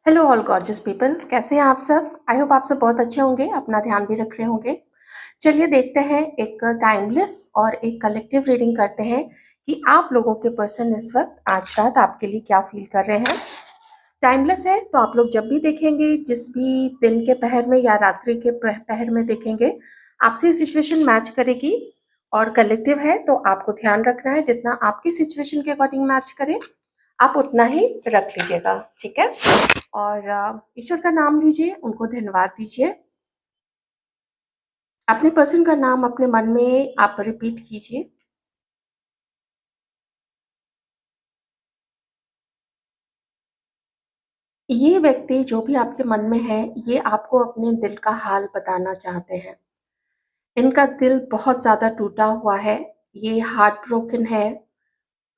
Hello all gorgeous people, कैसे हैं आप सब? आई होप आप सब बहुत अच्छे होंगे, अपना ध्यान भी रख रहे होंगे। चलिए देखते हैं, एक टाइमलेस और एक कलेक्टिव रीडिंग करते हैं कि आप लोगों के पर्सन इस वक्त आज रात आपके लिए क्या फील कर रहे हैं। टाइमलेस है तो आप लोग जब भी देखेंगे, जिस भी दिन के पहर में या रात्रि के पहर में देखेंगे, आपसे सिचुएशन मैच करेगी। और कलेक्टिव है तो आपको ध्यान रखना है, जितना आपकी सिचुएशन के अकॉर्डिंग मैच करे आप उतना ही रख लीजिएगा, ठीक है। और ईश्वर का नाम लीजिए, उनको धन्यवाद दीजिए। अपने पर्सन का नाम अपने मन में आप रिपीट कीजिए। ये व्यक्ति जो भी आपके मन में है, ये आपको अपने दिल का हाल बताना चाहते हैं। इनका दिल बहुत ज़्यादा टूटा हुआ है, ये हार्ट ब्रोकन है,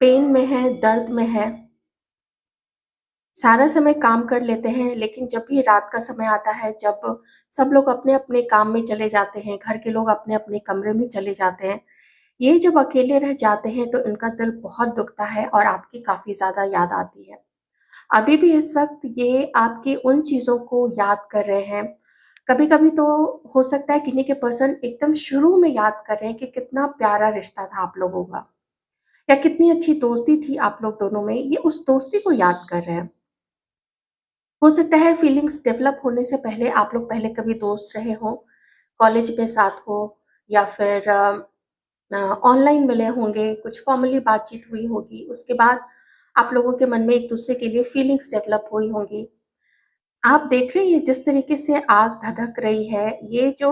पेन में है, दर्द में है। सारा समय काम कर लेते हैं, लेकिन जब भी रात का समय आता है, जब सब लोग अपने-अपने काम में चले जाते हैं, घर के लोग अपने-अपने कमरे में चले जाते हैं, ये जब अकेले रह जाते हैं तो इनका दिल बहुत दुखता है और आपकी काफ़ी ज़्यादा याद आती है। अभी भी इस वक़्त ये आपकी उन चीज़ों को याद कर रहे हैं। कभी-कभी तो हो सकता है किन्हीं के पर्सन एकदम शुरू में याद कर रहे हैं कि कितना प्यारा रिश्ता था आप लोगों का, या कितनी अच्छी दोस्ती थी आप लोग दोनों में, ये उस दोस्ती को याद कर रहे हैं। हो सकता है फीलिंग्स डेवलप होने से पहले आप लोग पहले कभी दोस्त रहे हों, कॉलेज में साथ हो, या फिर ऑनलाइन मिले होंगे, कुछ फॉर्मली बातचीत हुई होगी, उसके बाद आप लोगों के मन में एक-दूसरे के लिए फीलिंग्स डेवलप हुई होंगी। आप देख रहे हैं जिस तरीके से आग धधक रही है, ये जो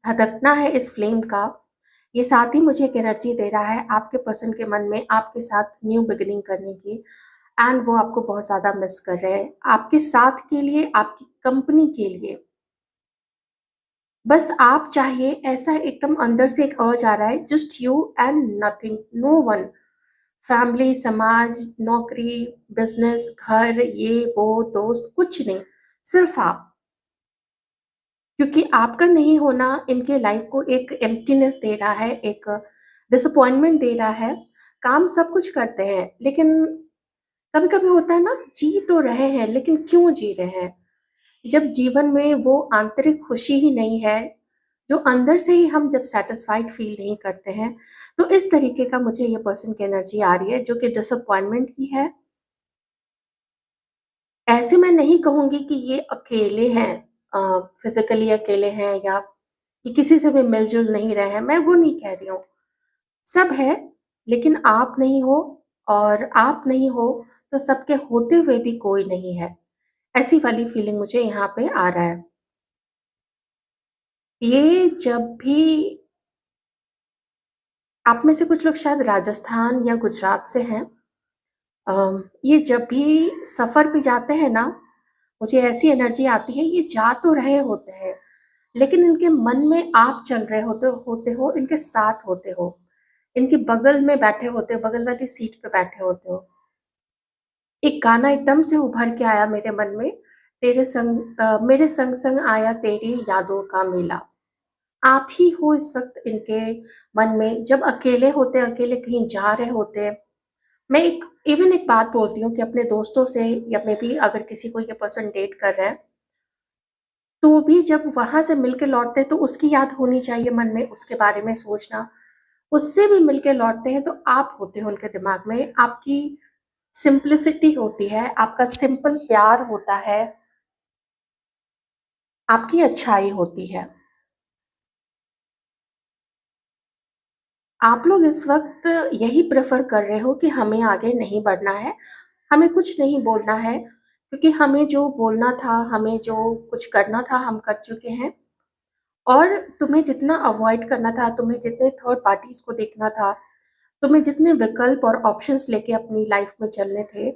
धधकना है इस फ्लेम का, ये साथ ही मुझे एक एनर्जी दे रहा है आपके पर्सन के मन में आपके साथ न्यू बिगिनिंग करने की। एंड वो आपको बहुत ज़्यादा मिस कर रहे हैं, आपके साथ के लिए, आपकी कंपनी के लिए। बस आप चाहिए, ऐसा एकदम अंदर से एक अर्ज आ रहा है, just you and nothing, no one. Family, समाज, नौकरी, बिजनेस, घर, ये वो, दोस्त, कुछ नहीं, सिर्फ आप। क्योंकि आपका नहीं होना इनके लाइफ को एक एम्प्टीनेस दे रहा है, एक डिसअपॉइंटमेंट दे रहा है। काम सब कुछ करते हैं, लेकिन कभी-कभी होता है ना, जी तो रहे हैं लेकिन क्यों जी रहे हैं? जब जीवन में वो आंतरिक खुशी ही नहीं है, जो अंदर से ही हम जब सैटिस्फाइड फील नहीं करते हैं, तो इस तरीके का मुझे ये पर्सन की एनर्जी आ रही है, जो कि डिसअपॉइंटमेंट ही है। ऐसे मैं नहीं कहूँगी कि ये अकेले हैं, फिज़िकली अकेले हैं, या ये किसी से भी मिल-जुल नहीं रहे हैं, मैं वो नहीं कह रही हूँ। सब है, लेकिन आप नहीं हो, और आप नहीं हो, तो सबके होते हुए भी कोई नहीं है। ऐसी वाली फीलिंग मुझे यहाँ पे आ रहा है। ये जब भी आप में से कुछ लोग शायद राजस्थान या गुजरात से हैं, ये जब भी सफ़र पे जाते हैं ना, मुझे ऐसी एनर्जी आती है, ये जा तो रहे होते हैं, लेकिन इनके मन में आप चल रहे होते हो, इनके साथ होते हो, इनके बगल में बैठे होते हो, बगल वाली सीट पे बैठे होते हो। एक गाना एकदम से उभर के आया मेरे मन में, मेरे संग-संग आया तेरी यादों का मेला। आप ही हो इस वक़्त इनके मन में, जब अकेले होते हैं, अकेले कहीं जा रहे होते हैं। मैं एक बात बोलती हूँ कि अपने दोस्तों से, या मेबी अगर किसी को ये पर्सन डेट कर रहा है, तो भी जब वहाँ से मिल के लौटते हैं तो उसकी याद होनी चाहिए मन में, उसके बारे में सोचना। उससे भी मिल के लौटते हैं तो आप होते हो उनके दिमाग में, आपकी सिम्प्लिसिटी होती है, आपका सिंपल प्यार होता है, आपकी अच्छाई होती है। आप लोग इस वक़्त यही प्रेफ़र कर रहे हो कि हमें आगे नहीं बढ़ना है, हमें कुछ नहीं बोलना है, क्योंकि हमें जो बोलना था, हमें जो कुछ करना था, हम कर चुके हैं। और तुम्हें जितना अवॉइड करना था, तुम्हें जितने थर्ड पार्टीज़ को देखना था, तुम्हें जितने विकल्प और ऑप्शंस लेके अपनी लाइफ़ में चलने थे,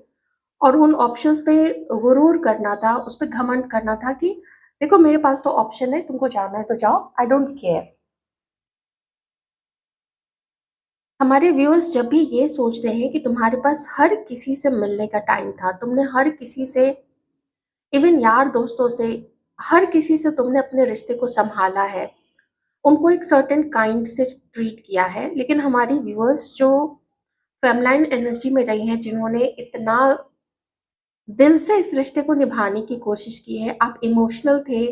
और उन ऑप्शंस पे गुरूर करना था, उस पे घमंड करना था कि देखो मेरे पास तो ऑप्शन है, तुमको जाना है तो जाओ, आई डोंट केयर। हमारे व्यूअर्स जब भी ये सोच रहे हैं कि तुम्हारे पास हर किसी से मिलने का टाइम था, तुमने हर किसी से, इवन यार दोस्तों से, हर किसी से तुमने अपने रिश्ते को सँभाला है, उनको एक सर्टेन काइंड से ट्रीट किया है। लेकिन हमारी व्यूअर्स जो फेमनाइन एनर्जी में रही हैं, जिन्होंने इतना दिल से इस रिश्ते को निभाने की कोशिश की है, आप इमोशनल थे,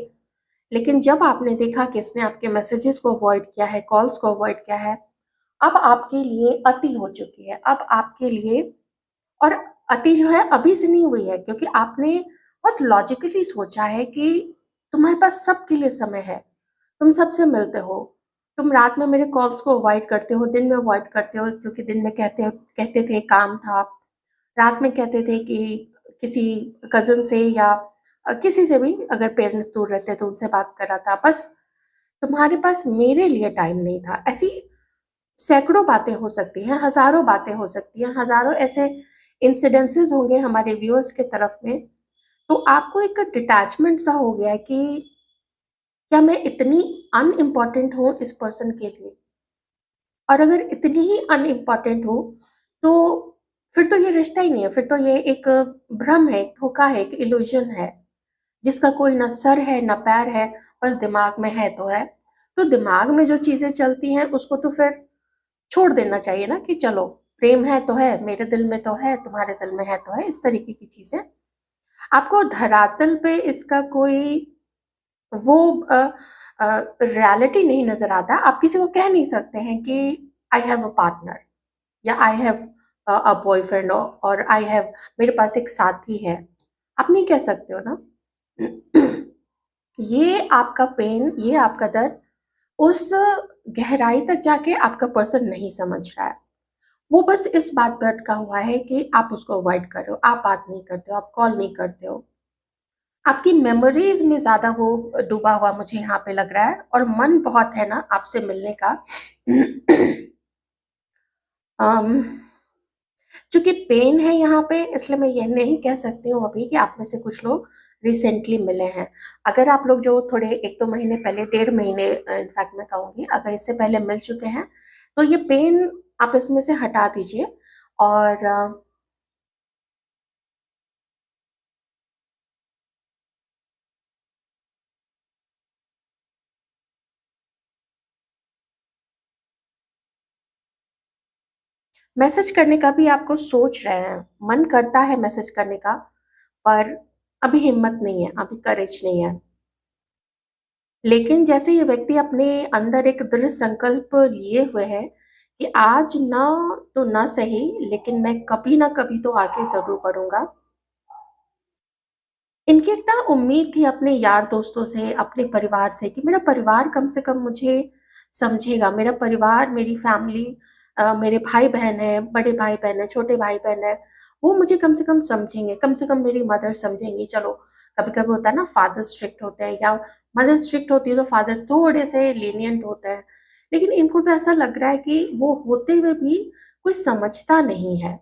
लेकिन जब आपने देखा कि इसने आपके मैसेजेस को अवॉइड किया है, कॉल्स को अवॉइड किया है, अब आपके लिए अति हो चुकी है। अब आपके लिए, और अति जो है अभी से नहीं हुई है, क्योंकि आपने बहुत लॉजिकली सोचा है कि तुम्हारे पास सबके लिए समय है, तुम सबसे मिलते हो, तुम रात में मेरे कॉल्स को अवॉइड करते हो, दिन में अवॉइड करते हो क्योंकि दिन में कहते थे काम था, रात में कहते थे कि किसी कज़न से या किसी से भी, अगर पेरेंट्स दूर रहते तो उनसे बात कर रहा था, बस तुम्हारे पास मेरे लिए टाइम नहीं था। ऐसी सैकड़ों बातें हो सकती हैं, हज़ारों बातें हो सकती हैं, हज़ारों ऐसे इंसिडेंसेस होंगे हमारे व्यूअर्स के तरफ में, तो आपको एक डिटैचमेंट सा हो गया है कि क्या मैं इतनी अनइम्पोर्टेंट हूँ इस पर्सन के लिए? और अगर इतनी ही अनइम्पोर्टेंट हो, तो फिर तो ये रिश्ता ही नहीं है, फिर तो ये एक भ्रम है, एक धोखा है, एक इल्यूज़न है, जिसका कोई ना सर है, ना पैर है, बस दिमाग में है तो है। तो दिमाग में जो चीज़ें चलती हैं, उसको तो फिर छोड़ देना चाहिए ना कि चलो, प्रेम है तो है, मेरे दिल में तो है, तुम्हारे दिल में है तो है, इस तरीके की चीज़ें। आपको धरातल पे इसका कोई वो रियलिटी नहीं नज़र आता। आप किसी को कह नहीं सकते हैं कि आई हैव अ पार्टनर, या आई हैव अ बॉयफ्रेंड, और आई हैव, मेरे पास एक साथी है। आप नहीं कह सकते हो ना। ये आपका पेन, ये आपका दर्द उस गहराई तक जाके आपका पर्सन नहीं समझ रहा है। वो बस इस बात पे अटका हुआ है कि आप उसको अवॉइड कर रहे हो, आप बात नहीं करते हो, आप कॉल नहीं करते हो। आपकी मेमोरीज़ में ज़्यादा वो डूबा हुआ मुझे यहाँ पे लग रहा है, और मन बहुत है ना आपसे मिलने का। अम, चूँकि पेन है यहाँ पे, इसलिए मैं ये नहीं कह सकती हूँ अभी कि आप में से कुछ लोग रिसेंटली मिले हैं। अगर आप लोग जो थोड़े 1-2 महीने पहले, डेढ़ महीने इनफैक्ट मैं कहूँगी, अगर इससे पहले मिल चुके हैं, तो ये पेन आप इसमें से हटा दीजिए। और मैसेज करने का भी आपको सोच रहे हैं, मन करता है मैसेज करने का, पर अभी हिम्मत नहीं है, अभी करेज नहीं है। लेकिन जैसे ये व्यक्ति अपने अंदर एक दृढ़ संकल्प लिए हुए है कि आज ना तो ना सही, लेकिन मैं कभी ना कभी तो आगे ज़रूर बढ़ूँगा। इनकी एक ना उम्मीद थी अपने यार दोस्तों से, अपने परिवार से, कि मेरा परिवार कम से कम मुझे समझेगा, मेरा परिवार, मेरी फैमिली, मेरे भाई-बहन हैं, बड़े भाई-बहन हैं, छोटे भाई-बहन हैं, वो मुझे कम से कम समझेंगे, कम से कम मेरी मदर समझेंगी। चलो, कभी-कभी होता है ना फादर स्ट्रिक्ट होते हैं, या मदर स्ट्रिक्ट होती है तो फादर थोड़े से लीनिएंट होते हैं। लेकिन इनको तो ऐसा लग रहा है कि वो होते हुए भी कोई समझता नहीं है।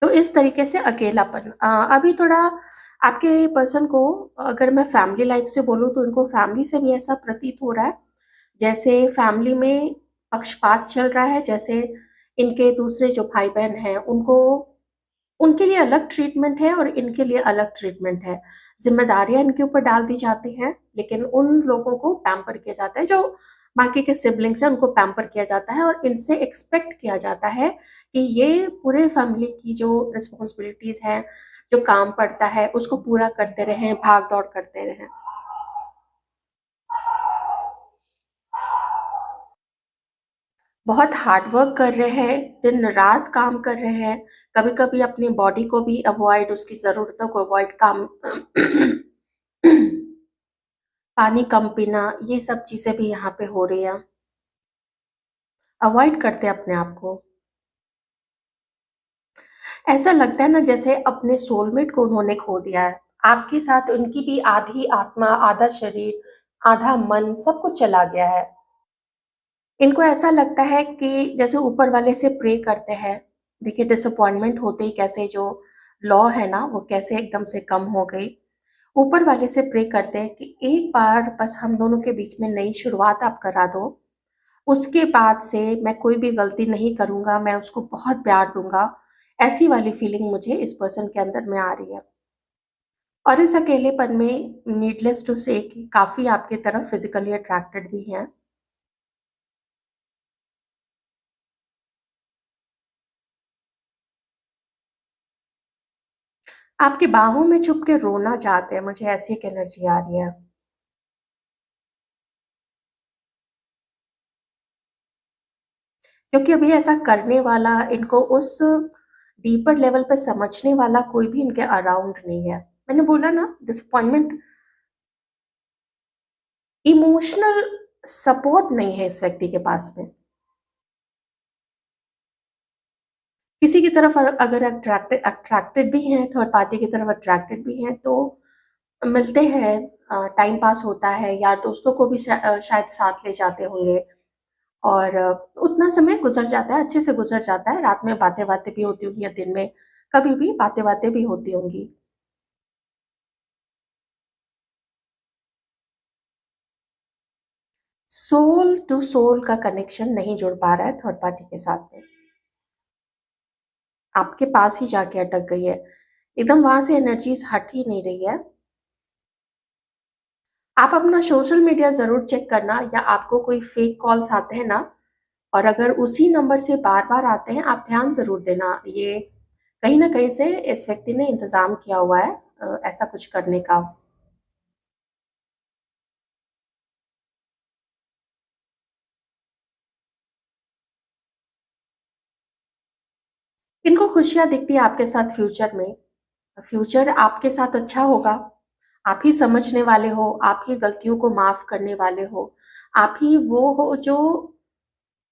तो इस तरीके से अकेलापन, अभी थोड़ा आपके पर्सन को, अगर मैं फैमिली लाइफ से बोलूँ तो उनको फैमिली से भी ऐसा प्रतीत हो रहा है, जैसे फैमिली में पक्षपात चल रहा है, जैसे इनके दूसरे जो भाई-बहन हैं, उनको, उनके लिए अलग ट्रीटमेंट है और इनके लिए अलग ट्रीटमेंट है। ज़िम्मेदारियाँ इनके ऊपर डाल दी जाती हैं, लेकिन उन लोगों को पैम्पर किया जाता है, जो बाकी के सिबलिंग्स हैं, उनको पैम्पर किया जाता है, और इनसे एक्सपेक्ट किया जाता है कि ये पूरे फैमिली की जो रिस्पॉन्सिबिलिटीज़ हैं, जो काम पड़ता है, उसको पूरा करते रहें, भाग-दौड़ करते रहें। बहुत हार्ड वर्क कर रहे हैं, दिन-रात काम कर रहे हैं, कभी-कभी अपनी बॉडी को भी अवॉइड, उसकी ज़रूरतों को अवॉइड, काम पानी कम पीना, ये सब चीज़ें भी यहाँ पे हो रही हैं। अवॉइड करते हैं अपने आप को। ऐसा लगता है ना जैसे अपने सोलमेट को उन्होंने खो दिया है। आपके साथ उनकी भी आधी आत्मा, आधा शरीर, आधा मन, सब कुछ चला गया है। इनको ऐसा लगता है कि जैसे ऊपर वाले से प्रे करते हैं। देखिए डिसअपॉइंटमेंट होते ही कैसे जो लौ है ना, वो कैसे एकदम से कम हो गई। ऊपर वाले से प्रे करते हैं कि एक बार बस हम दोनों के बीच में नई शुरुआत आप करा दो। उसके बाद से मैं कोई भी गलती नहीं करूँगा, मैं उसको बहुत प्यार दूँगा। ऐसी वाली फीलिंग मुझे इस पर्सन के अंदर में आ रही है। और इस अकेलेपन में नीडलेस टू से कि काफ़ी आपकी तरफ फिज़िकली अट्रैक्टेड भी हैं। आपकी बाहों में छुप के रोना चाहते हैं, मुझे ऐसी एक एनर्जी आ रही है। क्योंकि अभी ऐसा करने वाला, इनको उस डीपर लेवल पे समझने वाला कोई भी इनके अराउंड नहीं है। मैंने बोला ना, डिसअपॉइंटमेंट, इमोशनल सपोर्ट नहीं है इस व्यक्ति के पास में। किसी की तरफ अगर अट्रैक्टेड भी हैं, थर्ड पार्टी की तरफ अट्रैक्टेड भी हैं, तो मिलते हैं, टाइम पास होता है, यार दोस्तों को भी शायद साथ ले जाते होंगे, और उतना समय गुजर जाता है, अच्छे से गुजर जाता है। रात में बातें बातें भी होती होंगी, या दिन में कभी भी बातें बातें भी होती होंगी। सोल टू सोल का कनेक्शन नहीं जुड़ पा रहा है थर्ड पार्टी के साथ में, आपके पास ही जाके अटक गई है, एकदम वहां से एनर्जीज हट ही नहीं रही है। आप अपना सोशल मीडिया जरूर चेक करना, या आपको कोई फेक कॉल्स आते हैं ना, और अगर उसी नंबर से बार बार आते हैं, आप ध्यान जरूर देना, ये कहीं ना कहीं से इस व्यक्ति ने इंतजाम किया हुआ है ऐसा कुछ करने का। इनको खुशियां दिखती है आपके साथ फ्यूचर में, फ्यूचर आपके साथ अच्छा होगा। आप ही समझने वाले हो, आप ही गलतियों को माफ करने वाले हो, आप ही वो हो जो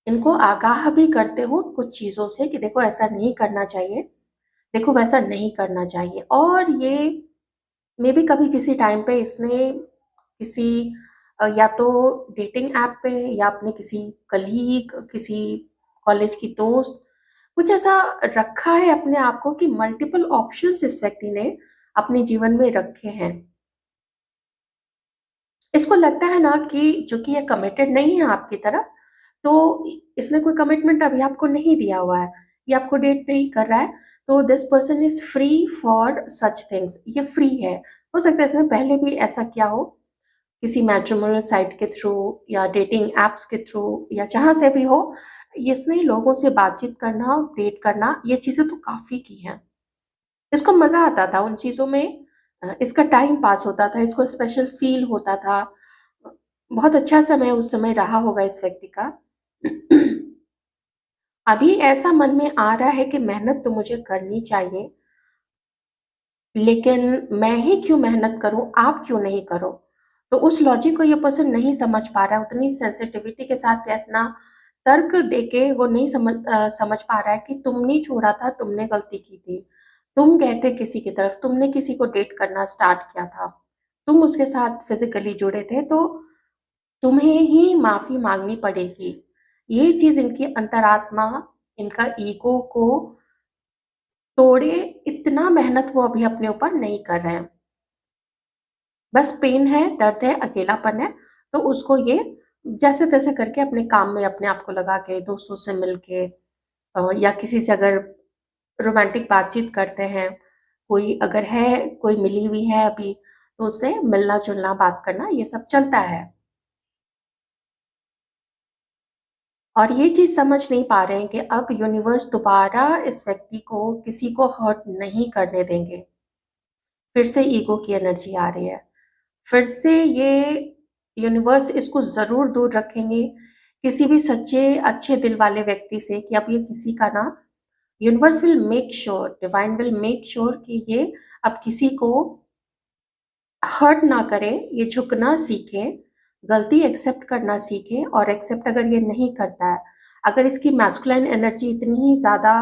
इनको आगाह भी करते हो कुछ चीजों से, कि देखो ऐसा नहीं करना चाहिए, देखो वैसा नहीं करना चाहिए। और ये मे बी कभी किसी टाइम पे इसने किसी या तो डेटिंग ऐप पे, या अपने किसी कलीग, किसी कॉलेज की दोस्त, कुछ ऐसा रखा है अपने आप को, कि मल्टीपल ऑप्शंस इस व्यक्ति ने अपने जीवन में रखे हैं। इसको लगता है ना कि चूंकि ये कमिटेड नहीं है आपकी तरफ, तो इसने कोई कमिटमेंट अभी आपको नहीं दिया हुआ है, ये आपको डेट नहीं कर रहा है, तो this person is free for such things, ये फ्री है। हो सकता है इसने पहले भी ऐसा किया हो, किसी मैट्रिमोनियल साइट के थ्रू, या डेटिंग एप्स के थ्रू, या जहां से भी हो, इसने लोगों से बातचीत करना, डेट करना, ये चीजें तो काफी की हैं। इसको मजा आता था उन चीजों में, इसका टाइम पास होता था, इसको स्पेशल फील होता था। बहुत अच्छा समय उस समय रहा होगा इस व्यक्ति का। अभी ऐसा मन में आ रहा है कि मेहनत तो मुझे करनी चाहिए, लेकिन मैं ही क्यों मेहनत करूं, आप क्यों नहीं करो। तो उस लॉजिक को ये पर्सन नहीं समझ पा रहा है, उतनी सेंसिटिविटी के साथ या इतना तर्क देके वो नहीं समझ पा रहा है कि तुमने छोड़ा था, तुमने गलती की थी, तुम गए थे किसी की तरफ, तुमने किसी को डेट करना स्टार्ट किया था, तुम उसके साथ फिजिकली जुड़े थे, तो तुम्हें ही माफी मांगनी पड़ेगी। ये चीज इनकी अंतरात्मा, इनका ईगो को तोड़े, इतना मेहनत वो अभी अपने ऊपर नहीं कर रहे हैं। बस पेन है, दर्द है, अकेलापन है, तो उसको ये जैसे तैसे करके अपने काम में अपने आप को लगा के, दोस्तों से मिलके, या किसी से अगर रोमांटिक बातचीत करते हैं, कोई अगर है, कोई मिली हुई है अभी, तो उससे मिलना जुलना, बात करना, ये सब चलता है। और ये चीज समझ नहीं पा रहे हैं कि अब यूनिवर्स दोबारा इस व्यक्ति को, किसी को हर्ट नहीं करने देंगे। फिर से ईगो की एनर्जी आ रही है, फिर से ये यूनिवर्स इसको जरूर दूर रखेंगे किसी भी सच्चे अच्छे दिल वाले व्यक्ति से, कि अब ये किसी का ना, universe will make sure, divine will make sure कि ये अब किसी को हर्ट ना करे, ये झुकना सीखे, गलती एक्सेप्ट करना सीखे। और एक्सेप्ट अगर ये नहीं करता है, अगर इसकी मैस्कुलाइन एनर्जी इतनी ही ज्यादा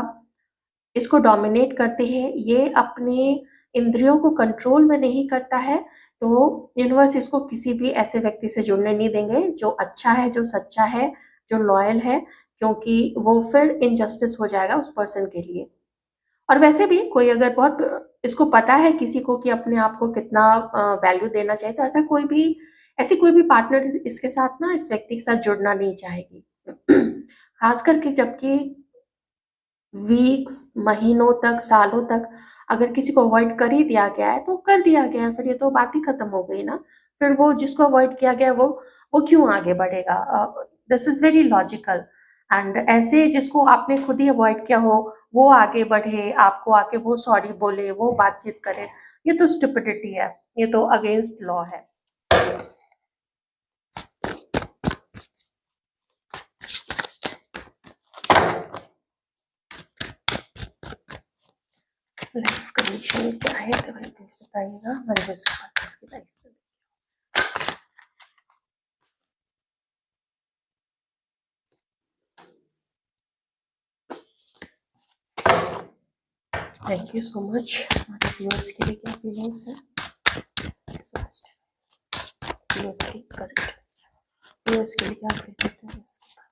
इसको डोमिनेट करती है, ये अपने इंद्रियों को कंट्रोल में नहीं करता है, तो यूनिवर्स इसको किसी भी ऐसे व्यक्ति से जुड़ने नहीं देंगे जो अच्छा है, जो सच्चा है, जो लॉयल है, क्योंकि वो फिर इनजस्टिस हो जाएगा उस पर्सन के लिए। और वैसे भी कोई अगर बहुत इसको पता है किसी को कि अपने आप को कितना वैल्यू देना चाहिए, तो ऐसी कोई भी पार्टनर इसके साथ ना, इस व्यक्ति के साथ जुड़ना नहीं चाहेगी। खास करके जबकि वीक्स, महीनों तक, सालों तक अगर किसी को अवॉइड कर ही दिया गया है, तो कर दिया गया है, फिर ये तो बात ही खत्म हो गई ना। फिर वो जिसको अवॉइड किया गया है, वो क्यों आगे बढ़ेगा। This is very logical. And ऐसे जिसको आपने खुद ही अवॉइड किया हो, वो आगे बढ़े, आपको आके वो सॉरी बोले, वो बातचीत करे, ये तो स्टुपिडिटी है, ये तो अगेंस्ट लॉ है। लाइफ कंडीशन क्या है तो भाई प्लीज बताइएगा, हमारे जैसे पार्टनर्स की लाइफ में। Thank you so much. हमारे व्यूअर्स के लिए क्या फीलिंग्स है, व्यूअर्स की करेक्ट, व्यूअर्स के लिए क्या फील करते हैं उसके बाद।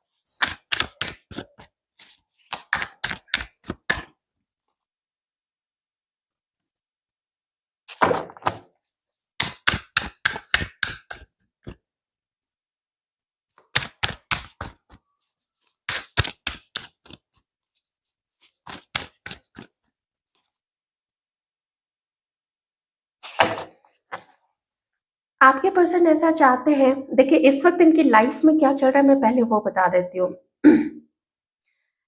आपके पर्सन ऐसा चाहते हैं, देखिए इस वक्त इनकी लाइफ में क्या चल रहा है मैं पहले वो बता देती हूँ।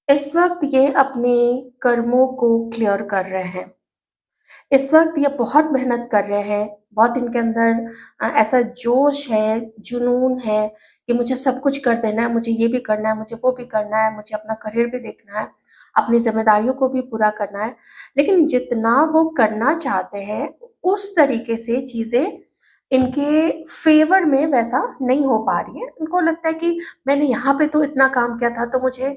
इस वक्त ये अपने कर्मों को क्लियर कर रहे हैं। इस वक्त ये बहुत मेहनत कर रहे हैं, बहुत इनके अंदर ऐसा जोश है, जुनून है कि मुझे सब कुछ कर देना है, मुझे ये भी करना है, मुझे वो भी करना है, मुझे अपना करियर भी देखना है, अपनी ज़िम्मेदारियों को भी पूरा करना है। लेकिन जितना वो करना चाहते हैं, उस तरीके से चीज़ें इनके फ़ेवर में वैसा नहीं हो पा रही है। उनको लगता है कि मैंने यहाँ पे तो इतना काम किया था, तो मुझे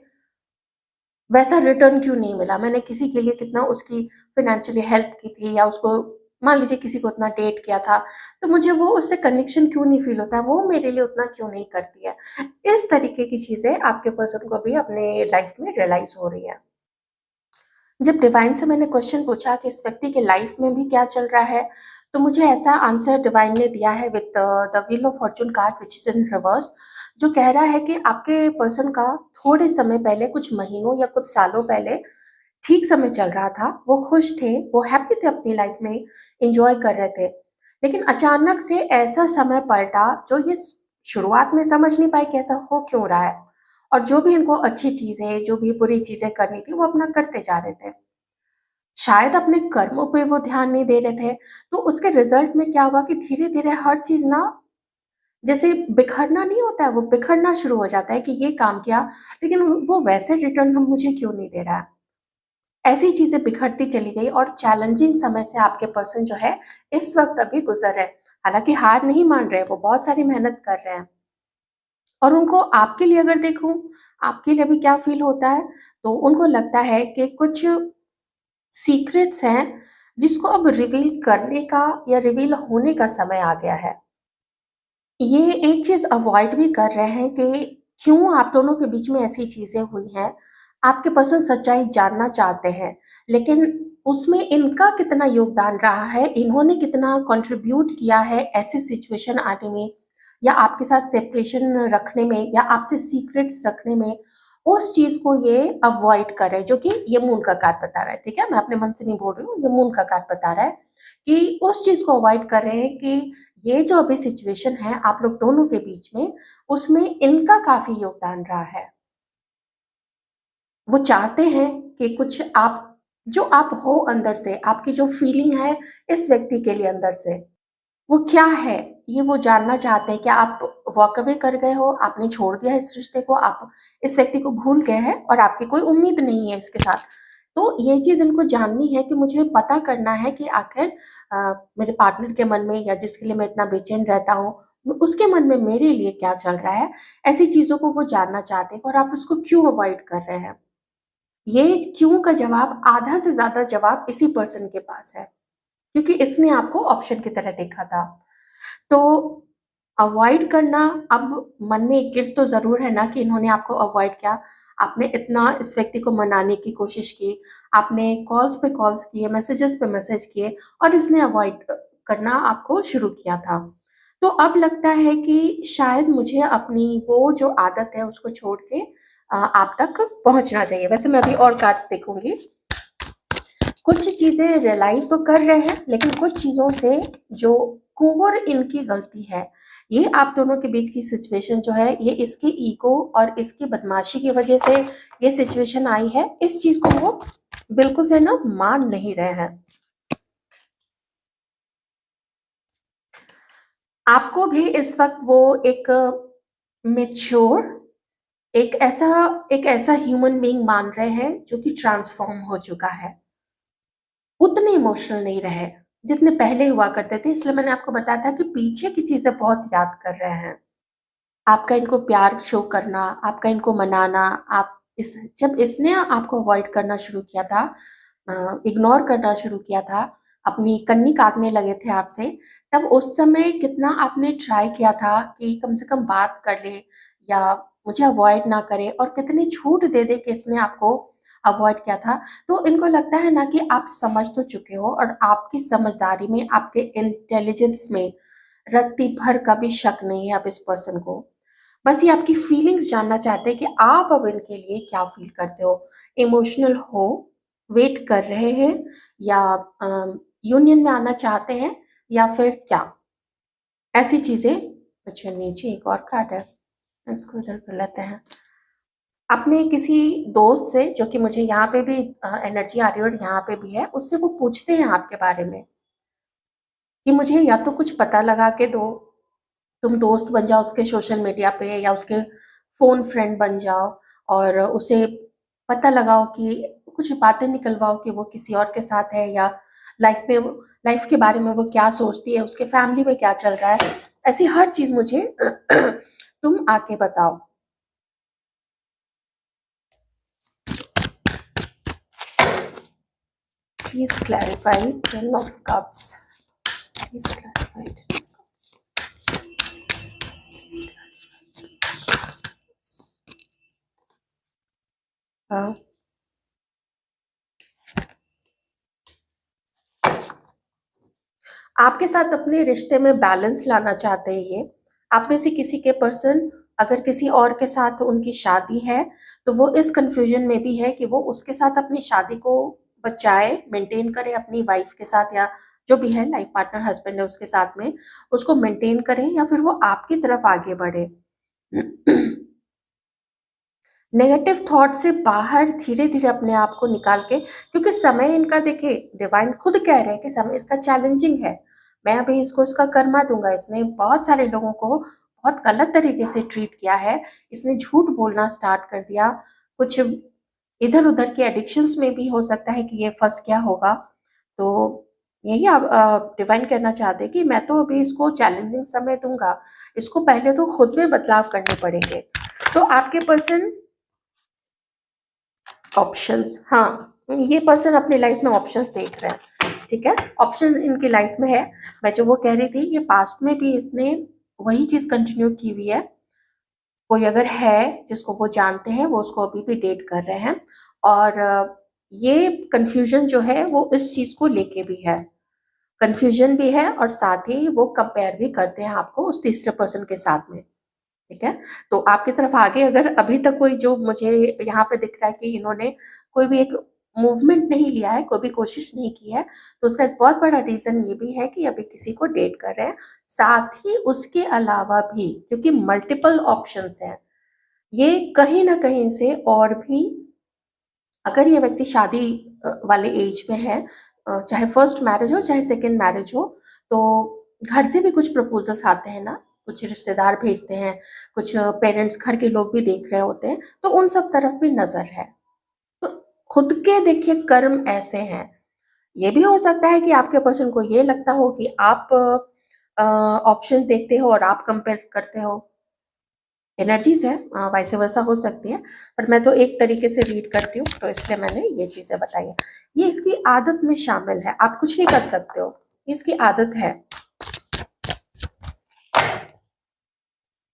वैसा रिटर्न क्यों नहीं मिला? मैंने किसी के लिए कितना उसकी फ़ाइनेंशियली हेल्प की थी, या उसको मान लीजिए किसी को उतना डेट किया था, तो मुझे वो उससे कनेक्शन क्यों नहीं फ़ील होता है? वो मेरे लिए उतना क्यों नहीं करती है? इस तरीके की चीज़ें आपके पर्सन को भी अपने लाइफ़ में रियलाइज़ हो रही है। जब डिवाइन से मैंने क्वेश्चन पूछा कि इस व्यक्ति के लाइफ में भी क्या चल रहा है, तो मुझे ऐसा आंसर डिवाइन ने दिया है with the wheel of Fortune card which is in reverse, जो कह रहा है कि आपके पर्सन का थोड़े समय पहले, कुछ महीनों या कुछ सालों पहले ठीक समय चल रहा था, वो खुश थे, वो हैप्पी थे अपनी लाइफ में, एन्जॉय कर रहे थे। लेकिन अचानक से ऐसा समय पलटा जो ये शुरुआत में समझ नहीं पाए कि ऐसा हो क्यों रहा है, और जो भी इनको अच्छी चीज़ें, जो भी बुरी चीज़ें करनी थी, वो अपना करते जा रहे थे। शायद अपने कर्मों पे वो ध्यान नहीं दे रहे थे, तो उसके रिज़ल्ट में क्या हुआ कि धीरे-धीरे हर चीज़ ना जैसे बिखरना नहीं होता है, वो बिखरना शुरू हो जाता है कि ये काम किया, लेकिन वो वैसे रिटर्न हम मुझे क्यों नहीं दे रहा है। ऐसी चीज़ें बिखरती चली गई और चैलेंजिंग समय से आपके पर्सन जो है, इस वक़्त अभी गुज़र रहे हैं। हालाँकि हार नहीं मान रहे, वो बहुत सारी मेहनत कर रहे हैं। और उनको आपके लिए अगर देखूँ, आपके लिए अभी क्या फ़ील होता है, तो उनको लगता है कि कुछ सीक्रेट्स हैं, जिसको अब रिवील करने का या रिवील होने का समय आ गया है। ये एक चीज़ अवॉइड भी कर रहे हैं कि क्यों आप दोनों के बीच में ऐसी चीज़ें हुई हैं। आपके पर्सन सच्चाई जानना चाहते हैं, लेकिन उसमें इनका कितना योगदान रहा है, इन्होंने कितना कंट्रीब्यूट किया है ऐसी सिचुएशन आने में, या आपके साथ सेपरेशन रखने में, या आपसे सीक्रेट्स रखने में, उस चीज़ को ये अवॉइड कर रहे हैं, जो कि ये मून का कार्ड बता रहा है, ठीक है? मैं अपने मन से नहीं बोल रही हूँ, ये मून का कार्ड बता रहा है कि उस चीज़ को अवॉइड कर रहे हैं कि ये जो अभी सिचुएशन है आप लोग दोनों के बीच में, उसमें इनका काफ़ी योगदान रहा है। वो चाहते हैं कि कुछ आप जो आप हो अंदर से, आपकी जो फीलिंग है इस व्यक्ति के लिए अंदर से, वो क्या है? ये वो जानना चाहते हैं। क्या आप वॉक अवे कर गए हो, आपने छोड़ दिया है इस रिश्ते को, आप इस व्यक्ति को भूल गए हैं और आपकी कोई उम्मीद नहीं है इसके साथ। तो ये चीज़ इनको जाननी है कि मुझे पता करना है कि आखिर मेरे पार्टनर के मन में, या जिसके लिए मैं इतना बेचैन रहता हूँ, उसके मन में मेरे लिए क्या चल रहा है? ऐसी चीज़ों को वो जानना चाहते हैं, और आप उसको क्यों अवॉइड कर रहे हैं? ये क्यों का जवाब, आधा से ज़्यादा जवाब इसी पर्सन के पास है, क्योंकि इसने आपको ऑप्शन की तरह देखा था। तो अवॉइड करना, अब मन में एक गिल्ट तो ज़रूर है ना कि इन्होंने आपको अवॉइड किया। आपने इतना इस व्यक्ति को मनाने की कोशिश की, आपने कॉल्स पे कॉल्स किए, मैसेजेस पे मैसेज किए, और इसने अवॉइड करना आपको शुरू किया था। तो अब लगता है कि शायद मुझे अपनी वो जो आदत है उसको छोड़ के आप तक पहुँचना चाहिए। वैसे मैं अभी और कार्ड्स देखूँगी। कुछ चीज़ें रियलाइज़ तो कर रहे हैं, लेकिन कुछ चीज़ों से जो कोर इनकी गलती है, ये आप दोनों के बीच की सिचुएशन जो है, ये इसके ईगो और इसकी बदमाशी की वजह से ये सिचुएशन आई है। इस चीज़ को वो बिल्कुल से ना मान नहीं रहे हैं। आपको भी इस वक़्त वो एक मैच्योर, एक ऐसा ह्यूमन बीइंग मान रहे हैं जो कि ट्रांसफ़ॉर्म हो चुका है। उतने इमोशनल नहीं रहे, जितने पहले हुआ करते थे, इसलिए मैंने आपको बताया था कि पीछे की चीज़ें बहुत याद कर रहे हैं। आपका इनको प्यार शो करना, आपका इनको मनाना, आप इस जब इसने आपको अवॉइड करना शुरू किया था, इग्नोर करना शुरू किया था, अपनी कन्नी काटने लगे थे आपसे, तब उस समय कितना आपने ट्राई किया था कि कम से कम बात कर ले या मुझे अवॉइड ना करे, और कितनी छूट दे दे के इसने आपको अवॉइड किया था। तो इनको लगता है ना कि आप समझ तो चुके हो, और आपकी समझदारी में, आपके इंटेलिजेंस में रत्ती भर का भी शक नहीं है अब इस पर्सन को। बस ये आपकी फीलिंग्स जानना चाहते हैं कि आप अब इनके लिए क्या फ़ील करते हो? इमोशनल हो, वेट कर रहे हैं, या यूनियन में आना चाहते हैं, या फिर क्या? ऐसी चीज़ें। अच्छा, नीचे एक और कार्ड है, इसको इधर कर लेते हैं। अपने किसी दोस्त से, जो कि मुझे यहाँ पे भी एनर्जी आ रही है और यहाँ पे भी है, उससे वो पूछते हैं आपके बारे में कि मुझे या तो कुछ पता लगा के दो, तुम दोस्त बन जाओ उसके सोशल मीडिया पे, या उसके फ़ोन फ्रेंड बन जाओ और उसे पता लगाओ कि कुछ बातें निकलवाओ कि वो किसी और के साथ है, या लाइफ के बारे में वो क्या सोचती है, उसके फैमिली में क्या चल रहा है। ऐसी हर चीज़ मुझे तुम आके बताओ। Please clarify 10 of cups. Please clarify 10 of cups. हाँ। आपके साथ अपने रिश्ते में बैलेंस लाना चाहते हैं ये। आप में से किसी के पर्सन अगर किसी और के साथ उनकी शादी है, तो वो इस कन्फ्यूजन में भी है कि वो उसके साथ अपनी शादी को बचाए, मेंटेन करे अपनी वाइफ के साथ, या जो भी है लाइफ पार्टनर हस्बैंड है उसके साथ में, उसको मेंटेन करें, या फिर वो आपकी तरफ आगे बढ़े। नेगेटिव थॉट से बाहर धीरे-धीरे अपने आप को निकाल के, क्योंकि समय इनका देखिए, डिवाइन खुद कह रहे हैं कि समय इसका चैलेंजिंग है। मैं अभी इसको इसका कर्मा दूँगा। इसने बहुत सारे लोगों को बहुत गलत तरीके से ट्रीट किया है। इसने झूठ बोलना स्टार्ट कर दिया। कुछ इधर-उधर के एडिक्शंस में भी हो सकता है कि ये फँस गया होगा। तो यही आप डिवाइन कहना चाहते हैं कि मैं तो अभी इसको चैलेंजिंग समय दूँगा। इसको पहले तो खुद में बदलाव करने पड़ेंगे। तो आपके पर्सन ऑप्शंस, हाँ, ये पर्सन अपनी लाइफ में ऑप्शंस देख रहे हैं, ठीक है? ऑप्शन इनकी लाइफ में है। मैं जो वो कह रही थी, ये पास्ट में भी इसने वही चीज़ कंटिन्यू की हुई है। कोई अगर है जिसको वो जानते हैं, वो उसको अभी भी डेट कर रहे हैं, और ये कन्फ्यूज़न जो है वो इस चीज़ को लेके भी है। कन्फ्यूज़न भी है, और साथ ही वो कंपेयर भी करते हैं आपको उस तीसरे पर्सन के साथ में। ठीक है? तो आपकी तरफ आगे अगर अभी तक कोई, जो मुझे यहाँ पे दिख रहा है कि इन्होंने कोई भी एक मूवमेंट नहीं लिया है, कोई भी कोशिश नहीं की है, तो उसका एक बहुत बड़ा रीज़न ये भी है कि अभी किसी को डेट कर रहे हैं। साथ ही उसके अलावा भी, क्योंकि मल्टीपल ऑप्शंस हैं, ये कहीं न कहीं से और भी, अगर ये व्यक्ति शादी वाले एज में है, चाहे फर्स्ट मैरिज हो, चाहे सेकंड मैरिज हो, तो घर से भी कुछ प्रपोज़ल्स आते हैं ना, कुछ रिश्तेदार भेजते हैं, कुछ पेरेंट्स, घर के लोग भी देख रहे होते हैं, तो उन सब तरफ भी नज़र है। तो खुद के देखिए कर्म ऐसे हैं। ये भी हो सकता है कि आपके पर्सन को ये लगता हो कि आप ऑप्शन देखते हो और आप कंपेयर करते हो। एनर्जीज़ है, वाइस वर्सा हो सकती है, पर मैं तो एक तरीके से रीड करती हूँ, तो इसलिए मैंने ये चीज़ें बताई हैं। ये इसकी आदत में शामिल है, आप कुछ नहीं कर सकते हो, ये इसकी आदत है।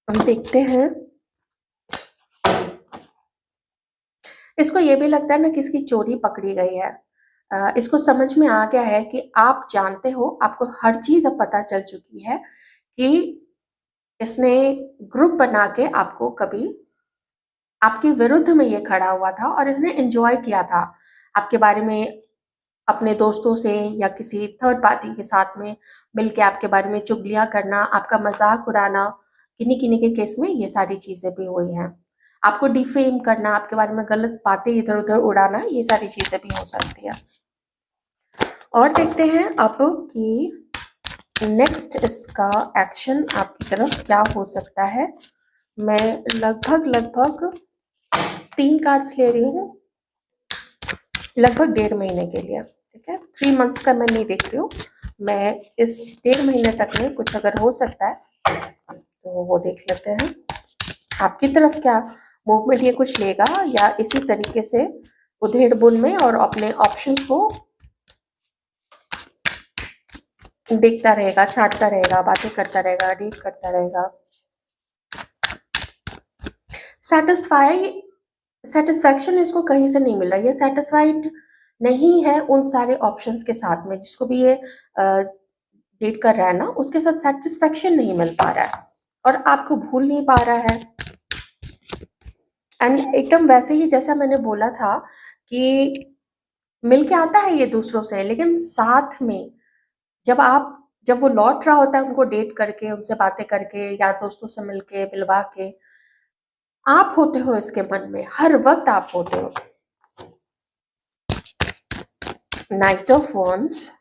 हम देखते हैं, इसको ये भी लगता है ना कि इसकी चोरी पकड़ी गई है। इसको समझ में आ गया है कि आप जानते हो, आपको हर चीज़ अब पता चल चुकी है कि इसने ग्रुप बना के आपको कभी आपके विरुद्ध में ये खड़ा हुआ था, और इसने एन्जॉय किया था आपके बारे में, अपने दोस्तों से या किसी थर्ड पार्टी के साथ में मिलके आपके बारे में चुगलियाँ करना, आपका मज़ाक उड़ाना, किन्हीं-किन्हीं के केस में ये सारी चीज़ें भी हुई हैं। आपको डिफेम करना, आपके बारे में गलत बातें इधर-उधर उड़ाना, ये सारी चीज़ें भी हो सकती है। और देखते हैं अब कि नेक्स्ट इसका एक्शन आपकी तरफ क्या हो सकता है। मैं लगभग 3 कार्ड्स ले रही हूँ, लगभग 1.5 महीने के लिए, ठीक है? 3 मंथ्स का मैं नहीं देख रही हूँ, मैं इस 1.5 महीने तक में कुछ अगर हो सकता है तो वो देख लेते हैं। आपकी तरफ क्या मूवमेंट ये कुछ लेगा या इसी तरीके से उधेड़-बुन में और अपने ऑप्शंस को देखता रहेगा, छाँटता रहेगा, बातें करता रहेगा, डील करता रहेगा। सेटिस्फैक्शन इसको कहीं से नहीं मिल रहा है, ये सेटिस्फाइड नहीं है उन सारे ऑप्शंस के साथ में, जिसको भी ये डेट कर रहा है ना, उसके साथ सेटिस्फैक्शन नहीं मिल पा रहा है और आपको भूल नहीं पा रहा है। एंड एकदम वैसे ही जैसा मैंने बोला था कि मिल के आता है ये दूसरों से, लेकिन साथ में जब वो लौट रहा होता है उनको डेट करके, उनसे बातें करके, यार दोस्तों से मिलके, मिलवा के, आप होते हो इसके मन में, हर वक्त आप होते हो। नाइट ऑफ वॉन्ड्स,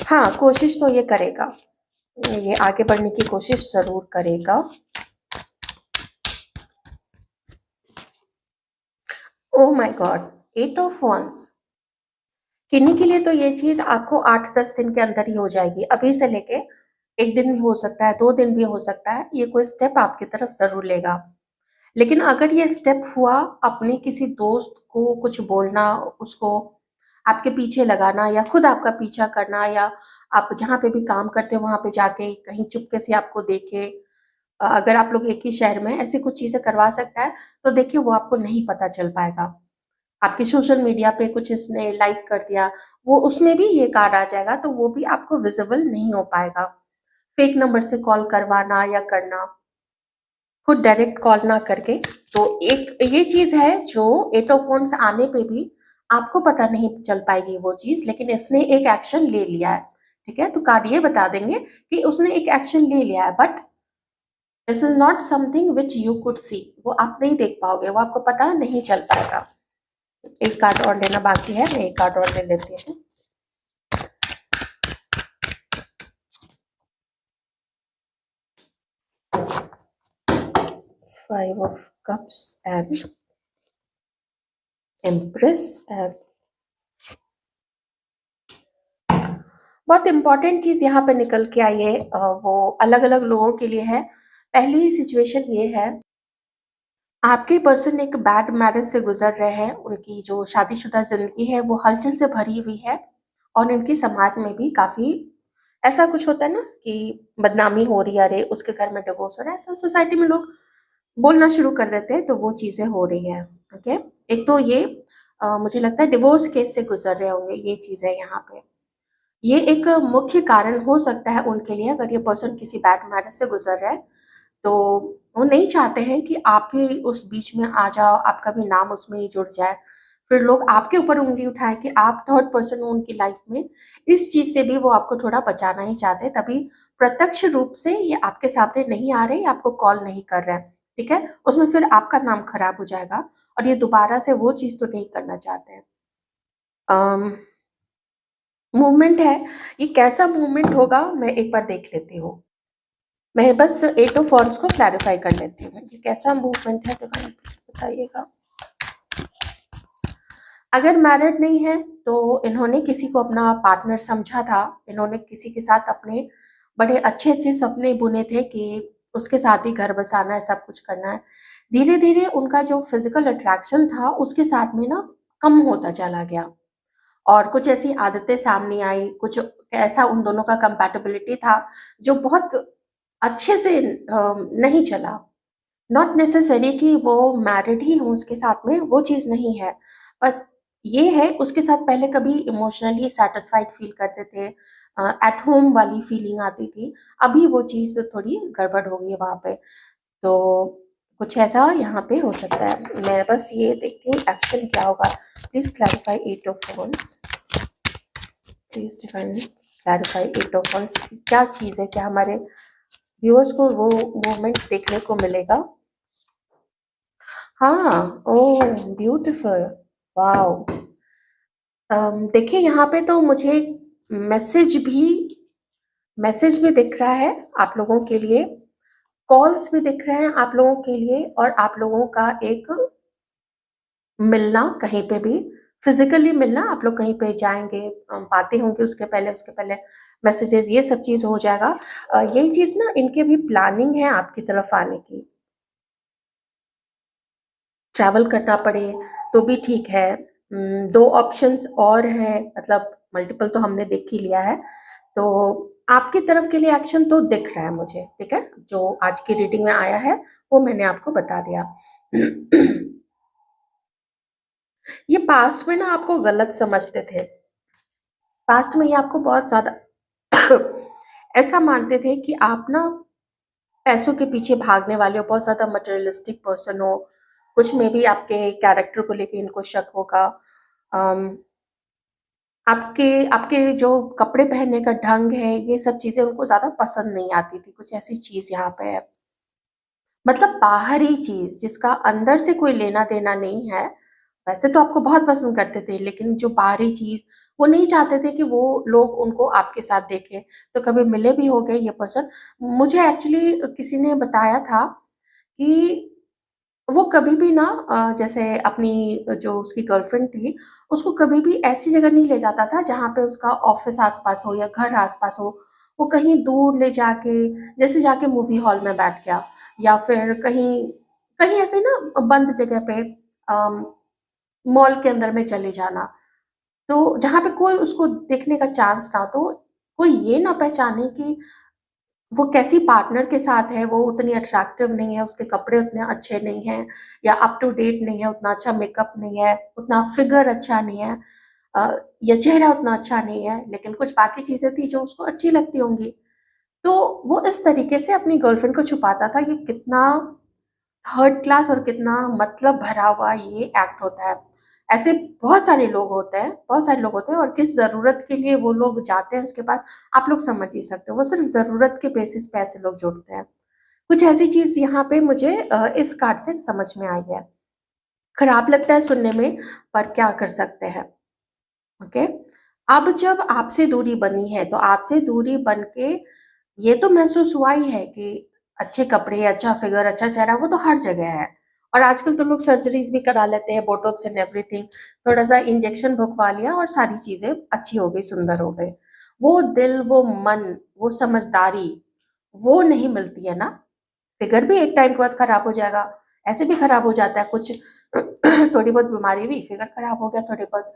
हाँ, कोशिश तो ये करेगा, ये आगे बढ़ने की कोशिश जरूर करेगा। Oh my God, 8 of wands, किन्हीं के लिए तो ये चीज आपको 8-10 दिन के अंदर ही हो जाएगी, अभी से लेके 1 दिन भी हो सकता है, 2 दिन भी हो सकता है, ये कोई स्टेप आपकी तरफ जरूर लेगा। लेकिन अगर ये स्टेप हुआ, अपने किसी दोस्त को कुछ बोलना, उसको आपके पीछे लगाना या खुद आपका पीछा करना, या आप जहाँ पे भी काम करते हो वहाँ पे जाके कहीं चुपके से आपको देखे, अगर आप लोग एक ही शहर में, ऐसी कुछ चीजें करवा सकता है, तो देखिए वो आपको नहीं पता चल पाएगा। आपके सोशल मीडिया पे कुछ इसने लाइक कर दिया, वो उसमें भी ये कार्ड आ जाएगा, तो वो भी आपको विजिबल नहीं हो पाएगा। फेक नंबर से कॉल करवाना या करना, खुद डायरेक्ट कॉल ना करके, तो एक ये चीज है जो 8 ऑफ वॉन्ड्स आने पे भी आपको पता नहीं चल पाएगी वो चीज, लेकिन इसने एक एक्शन ले लिया है, ठीक है? तो कार्ड ये बता देंगे कि उसने एक एक्शन ले लिया है, but this is not something which you could see, वो आप नहीं देख पाओगे, वो आपको पता नहीं चल पाएगा। एक कार्ड और लेना बाकी है, मैं एक कार्ड और ले लेती हूँ। Five of cups and empress and बहुत इंपॉर्टेंट चीज यहाँ पे निकल के आई है, वो अलग अलग लोगों के लिए है। पहली सिचुएशन ये है, आपके पर्सन एक बैड मैरिज से गुजर रहे हैं, उनकी जो शादीशुदा जिंदगी है वो हलचल से भरी हुई है, और इनके समाज में भी काफी ऐसा कुछ होता है ना कि बदनामी हो रही है, अरे उसके घर में डिवोर्स हो रहा है, ऐसा सोसाइटी में लोग बोलना शुरू कर देते हैं, तो वो चीजें हो रही है। ओके, एक तो ये मुझे लगता है डिवोर्स केस से गुजर रहे होंगे, ये चीजें यहाँ पे, ये एक मुख्य कारण हो सकता है उनके लिए। अगर ये पर्सन किसी बैड मैरिज से गुजर रहा है, तो वो नहीं चाहते हैं कि आप भी उस बीच में आ जाओ, आपका भी नाम उसमें ही जुड़ जाए, फिर लोग आपके ऊपर उंगली उठाएं कि आप थर्ड पर्सन हो उनकी लाइफ में। इस चीज से भी वो आपको थोड़ा बचाना ही चाहते हैं, तभी प्रत्यक्ष रूप से ये आपके सामने नहीं आ रहे, आपको कॉल नहीं कर रहे हैं, ठीक है? उसमें फिर आपका नाम खराब हो जाएगा, और ये दोबारा से वो चीज तो नहीं करना चाहते हैं। मूवमेंट है, ये कैसा मूवमेंट होगा मैं एक बार देख लेती हूँ। मैं बस 8 ऑफ वॉन्ड्स को क्लैरिफाई कर लेती हूँ, ये कैसा मूवमेंट है, डिवाइन प्लीज बताइएगा। अगर मैरिड नहीं है तो इन्होंने किसी को अपना पार्टनर समझा था, इन्होंने किसी के साथ अपने बड़े अच्छे अच्छे सपने बुने थे कि उसके साथ ही घर बसाना है, सब कुछ करना है। धीरे धीरे उनका जो फिजिकल अट्रैक्शन था उसके साथ में ना कम होता चला गया, और कुछ ऐसी आदतें सामने आई, कुछ ऐसा उन दोनों का कंपैटिबिलिटी था जो बहुत अच्छे से नहीं चला। नॉट नेसेसरी कि वो मैरिड ही हो उसके साथ में, वो चीज़ नहीं है। बस ये है, उसके साथ पहले कभी इमोशनली सैटिस्फाइड फील करते थे, एट होम वाली फीलिंग आती थी, अभी वो चीज़ थोड़ी गड़बड़ हो गई है वहाँ पे। तो कुछ ऐसा यहाँ पे हो सकता है, मैं बस ये देखती हूँ एक्शन क्या होगा। Please clarify 8 of wands, please define clarify 8 of wands, क्या चीज़ है, क्या हमारे व्यूअर्स को वो मूवमेंट देखने को मिलेगा। हाँ, ओह! Beautiful, wow! देखिए यहाँ पे तो मुझे मैसेज भी मैसेज भी दिख रहा है आप लोगों के लिए, कॉल्स भी दिख रहे हैं आप लोगों के लिए और आप लोगों का एक मिलना कहीं पे भी, फिज़िकली मिलना, आप लोग कहीं पे जाएँगे, बातें होंगी उसके पहले मैसेजेस, ये सब चीज़ हो जाएगा। यही चीज़ ना इनकी भी प्लानिंग है आपकी तरफ आने की। ट्रैवल करना पड़े तो भी ठीक है। 2 ऑप्शंस और हैं, मतलब मल्टीपल तो हमने देख ही लिया है। तो आपकी तरफ के लिए एक्शन तो दिख रहा है मुझे, ठीक है? जो आज की रीडिंग में आया है, वो मैंने आपको बता दिया। ये पास्ट में ना आपको गलत समझते थे। पास्ट में ये आपको बहुत ज़्यादा ऐसा मानते थे कि आप ना पैसों के पीछे भागने वाले हो, बहुत ज़्यादा मटेरियलिस्टिक पर्सन हो। कुछ में भी आपके कैरेक्टर को लेके इनको शक होगा। अम, आपके आपके जो कपड़े पहनने का ढंग है, ये सब चीज़ें उनको ज़्यादा पसंद नहीं आती थी। कुछ ऐसी चीज़ यहाँ पे है। मतलब बाहरी चीज़ जिसका अंदर से कोई लेना-देना नहीं है, वैसे तो आपको बहुत पसंद करते थे, लेकिन जो बाहरी चीज़, वो नहीं चाहते थे कि वो लोग उनको आपके साथ देखें। तो कभी मिले भी होंगे ये पर्सन। मुझे एक्चुअली किसी ने बताया था कि वो कभी भी ना जैसे अपनी जो उसकी गर्लफ्रेंड थी, उसको कभी भी ऐसी जगह नहीं ले जाता था जहाँ पे उसका ऑफ़िस आस-पास हो या घर आस-पास हो। वो कहीं दूर ले जाके, जैसे जाके मूवी हॉल में बैठ गया या फिर कहीं कहीं ऐसे ना बंद जगह पे, अम, मॉल के अंदर में चले जाना। तो जहाँ पे कोई उसको देखने का चांस ना हो, तो कोई ये ना पहचाने कि वो कैसी पार्टनर के साथ है, वो उतनी अट्रैक्टिव नहीं है, उसके कपड़े उतने अच्छे नहीं हैं या अप टू डेट नहीं है, उतना अच्छा मेकअप नहीं है, उतना फिगर अच्छा नहीं है, अ, या चेहरा उतना अच्छा नहीं है, लेकिन कुछ बाकी चीज़ें थी जो उसको अच्छी लगती होंगी। तो वो इस तरीके से अपनी गर्लफ्रेंड को छुपाता था। ये कितना थर्ड क्लास और कितना मतलब भरा हुआ ये एक्ट होता है। ऐसे बहुत सारे लोग होते हैं और किस ज़रूरत के लिए वो लोग जाते हैं उसके बाद आप लोग समझ ही सकते हो। वो सिर्फ़ ज़रूरत के बेसिस पे ऐसे लोग जुड़ते हैं। कुछ ऐसी चीज़ यहाँ पे मुझे इस कार्ड से समझ में आई है। खराब लगता है सुनने में, पर क्या कर सकते हैं, ओके? अब जब आपसे दूरी बनी है, तो आपसे दूरी बन के ये तो महसूस हुआ ही है कि अच्छे कपड़े, अच्छा फिगर, अच्छा चेहरा, वो तो हर जगह है। और आजकल तो लोग सर्जरीज़ भी करा लेते हैं, बोटॉक्स एंड एवरीथिंग। थोड़ा-सा इंजेक्शन भुकवा लिया और सारी चीज़ें अच्छी हो गई, सुंदर हो गई। वो दिल, वो मन, वो समझदारी, वो नहीं मिलती है ना। फिगर भी एक टाइम के बाद खराब हो जाएगा, ऐसे भी खराब हो जाता है कुछ। थोड़ी बहुत बीमारी हुई, फिगर खराब हो गया, थोड़ी बहुत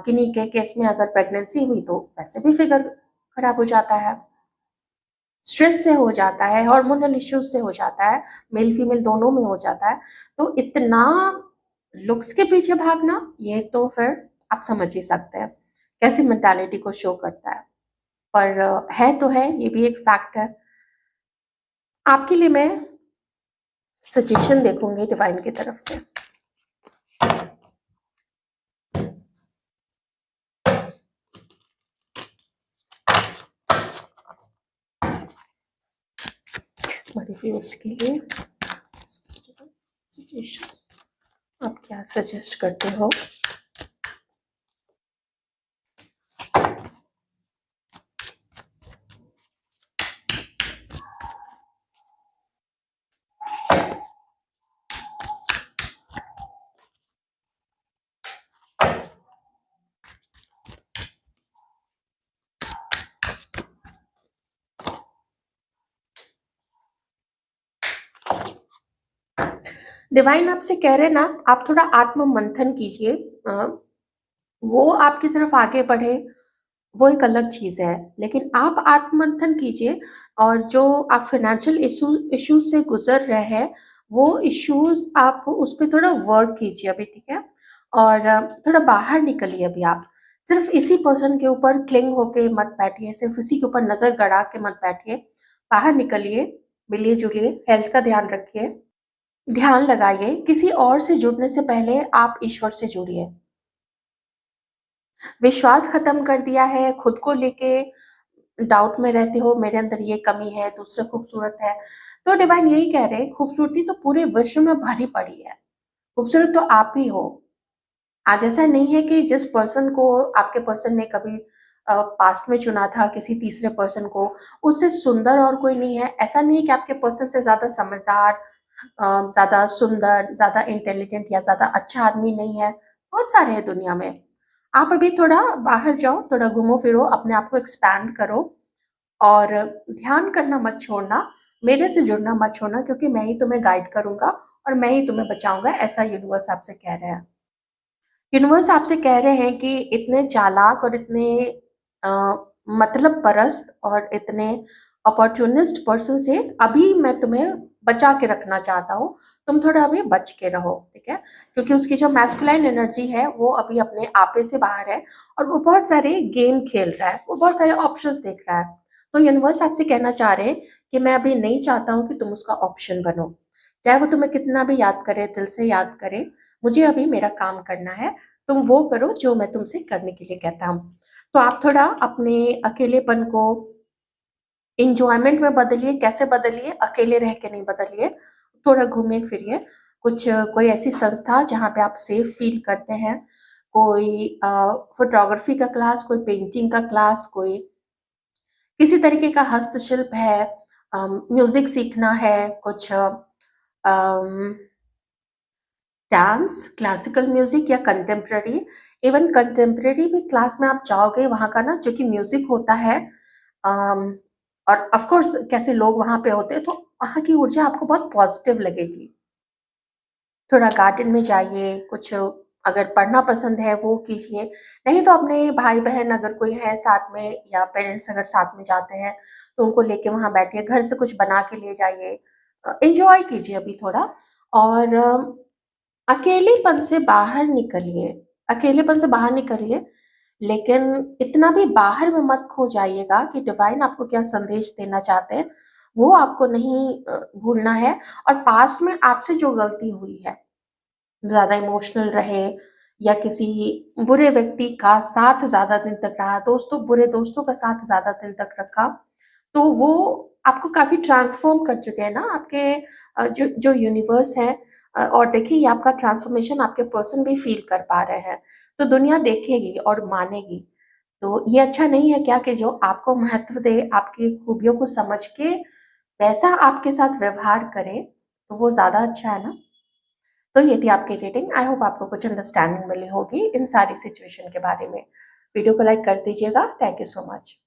किन्हीं के केस में अगर प्रेगनेंसी हुई तो वैसे भी फिगर खराब हो जाता है। स्ट्रेस से हो जाता है, हार्मोनल इश्यूज से हो जाता है, मेल फीमेल दोनों में हो जाता है। तो इतना लुक्स के पीछे भागना, ये तो फिर आप समझ ही सकते हैं कैसी मेंटालिटी को शो करता है। पर है तो है, ये भी एक फैक्ट है। आपके लिए मैं सजेशन देखूंगी डिवाइन की तरफ से। बड़े व्यूज के लिए सजेशंस, आप क्या सजेस्ट करते हो? डिवाइन आपसे कह रहे हैं ना, आप थोड़ा आत्म मंथन कीजिए। वो आपकी तरफ आगे बढ़े, वो एक अलग चीज़ है, लेकिन आप आत्ममंथन कीजिए और जो आप फाइनेंशियल इश्यूज़ से गुज़र रहे हैं, वो इश्यूज़ आप उस पे थोड़ा वर्क कीजिए अभी, ठीक है? और थोड़ा बाहर निकलिए अभी आप। सिर्फ़ इसी पर्सन के ऊपर क्लिंग होके मत बैठिए, सिर्फ़ उसी के ऊपर नज़र गड़ा के मत बैठिए। बाहर निकलिए, मिलिए-जुलिए, हेल्थ का ध्यान रखिए, ध्यान लगाइए। किसी और से जुड़ने से पहले आप ईश्वर से जुड़िए। विश्वास खत्म कर दिया है, खुद को लेके डाउट में रहते हो, मेरे अंदर ये कमी है, दूसरे खूबसूरत है। तो डिवाइन यही कह रहे हैं, खूबसूरती तो पूरे विश्व में भरी पड़ी है। खूबसूरत तो आप ही हो। आज ऐसा नहीं है कि जिस पर्सन को आपके पर्सन ने कभी पास्ट में चुना था किसी तीसरे पर्सन को, उससे सुंदर और कोई नहीं है। ऐसा नहीं है कि आपके पर्सन से ज़्यादा समझदार, ज़्यादा सुंदर, ज़्यादा इंटेलिजेंट या ज़्यादा अच्छा आदमी नहीं है। बहुत सारे हैं दुनिया में। आप अभी थोड़ा बाहर जाओ, थोड़ा घूमो-फिरो, अपने आप को एक्सपैंड करो और ध्यान करना मत छोड़ना, मेरे से जुड़ना मत छोड़ना, क्योंकि मैं ही तुम्हें गाइड करूँगा और मैं ही तुम्हें बचाऊँगा, ऐसा यूनिवर्स आपसे कह रहा है। यूनिवर्स आपसे कह रहे हैं कि इतने चालाक और इतने अ, मतलब परस्त और इतने अपॉर्चुनिस्ट पर्सन से अभी मैं तुम्हें बचा के रखना चाहता हूँ। तुम थोड़ा अभी बच के रहो, ठीक है? क्योंकि उसकी जो मैस्कुलाइन एनर्जी है वो अभी अपने आपे से बाहर है और वो बहुत सारे गेम खेल रहा है, वो बहुत सारे ऑप्शंस देख रहा है। तो यूनिवर्स आपसे कहना चाह रहे हैं कि मैं अभी नहीं चाहता हूँ कि तुम उसका ऑप्शन बनो। चाहे वो तुम्हें कितना भी याद करे, दिल से याद करे, मुझे अभी मेरा काम करना है। तुम वो करो जो मैं तुमसे करने के लिए कहता हूँ। तो आप थोड़ा अपने अकेलेपन को एन्जॉयमेंट में बदलिए। कैसे बदलिए? अकेले रह के नहीं बदलिए। थोड़ा घूमिए-फिरिए, कुछ कोई ऐसी संस्था जहाँ पे आप सेफ फ़ील करते हैं, कोई फ़ोटोग्राफ़ी का क्लास, कोई पेंटिंग का क्लास, कोई किसी तरीके का हस्तशिल्प है, म्यूज़िक सीखना है, कुछ अम डांस, क्लासिकल म्यूज़िक या कंटेम्परेरी। इवन कंटेम्परेरी भी क्लास में आप जाओगे, वहाँ का ना जो कि म्यूज़िक होता है, अम, और ऑफ कोर्स कैसे लोग वहाँ पे होते हैं, तो वहाँ की ऊर्जा आपको बहुत पॉज़िटिव लगेगी। थोड़ा गार्डन में जाइए, कुछ अगर पढ़ना पसंद है वो कीजिए, नहीं तो अपने भाई-बहन अगर कोई है साथ में या पेरेंट्स अगर साथ में जाते हैं, तो उनको लेके वहाँ बैठिए, घर से कुछ बना के ले जाइए। एन्जॉय कीजिए अभी थोड़ा और अकेलेपन से बाहर निकलिए, अकेलेपन से बाहर निकलिए, लेकिन इतना भी बाहर में मत खो जाइएगा कि डिवाइन आपको क्या संदेश देना चाहते हैं, वो आपको नहीं भूलना है। और पास्ट में आपसे जो गलती हुई है, ज़्यादा इमोशनल रहे या किसी बुरे व्यक्ति का साथ ज़्यादा दिन तक रहा, बुरे दोस्तों का साथ ज़्यादा दिन तक रखा, तो वो आपको काफ़ी ट्रांसफ़ॉर्म कर चुके हैं ना आपके जो जो यूनिवर्स है। और देखिए ये आपका ट्रांसफ़ॉर्मेशन आपके पर्सन भी फ़ील कर पा रहे हैं, तो दुनिया देखेगी और मानेगी। तो ये अच्छा नहीं है क्या कि जो आपको महत्व दे, आपकी खूबियों को समझ के वैसा आपके साथ व्यवहार करे, तो वो ज़्यादा अच्छा है ना? तो ये थी आपकी रीडिंग। आई होप आपको कुछ अंडरस्टैंडिंग मिली होगी इन सारी सिचुएशन के बारे में। वीडियो को लाइक कर दीजिएगा। Thank you so much.